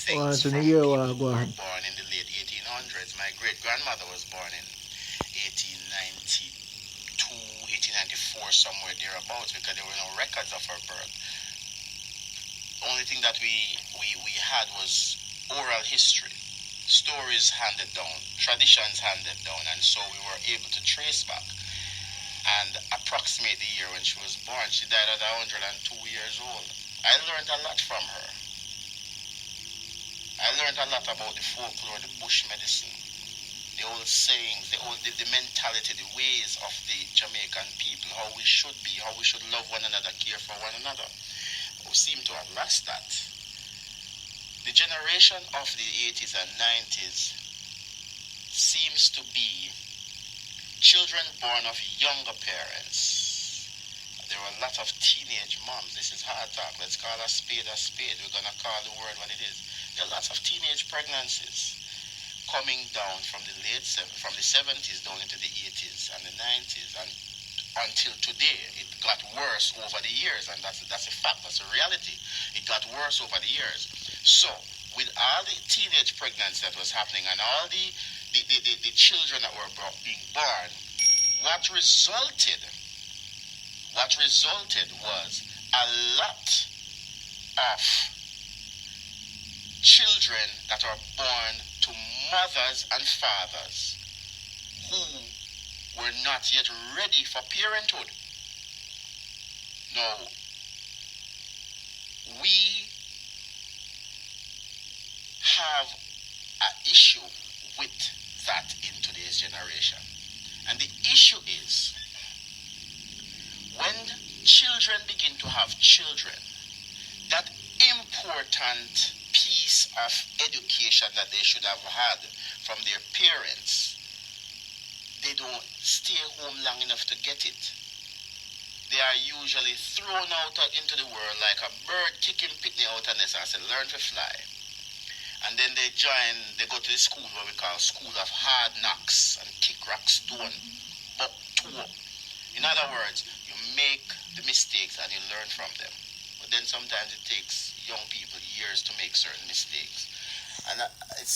things from people who were born in the late 1800s. My great-grandmother was born in 1892, 1894, somewhere thereabouts, because there were no records of her birth. The only thing that we had was oral history, stories handed down, traditions handed down, and so we were able to trace back and approximate the year when she was born. She died at 102 years old. I learned a lot from her. I learned a lot about the folklore, the bush medicine, the old sayings, the mentality, the ways of the Jamaican people, how we should be, how we should love one another, care for one another. We seem to have lost that. The generation of the 80s and 90s seems to be children born of younger parents. There were a lot of teenage moms. This is hard talk. Let's call a spade a spade. We're going to call the word what it is. There are lots of teenage pregnancies coming down from the 70s down into the 80s and the 90s, and until today. It got worse over the years, and that's a fact. That's a reality. It got worse over the years. So, with all the teenage pregnancy that was happening and all the children that were being born, what resulted was a lot of children that are born to mothers and fathers who were not yet ready for parenthood. Now, we have an issue with that in today's generation. And the issue is, when children begin to have children, that important piece of education that they should have had from their parents, they don't stay home long enough to get it. They are usually thrown out into the world like a bird kicking picnic out of nest and say, learn to fly. And then they go to the school what we call school of hard knocks and kick rock stone, buck toe. In other words, you make the mistakes and you learn from them. But then sometimes it takes young people years to make certain mistakes. And it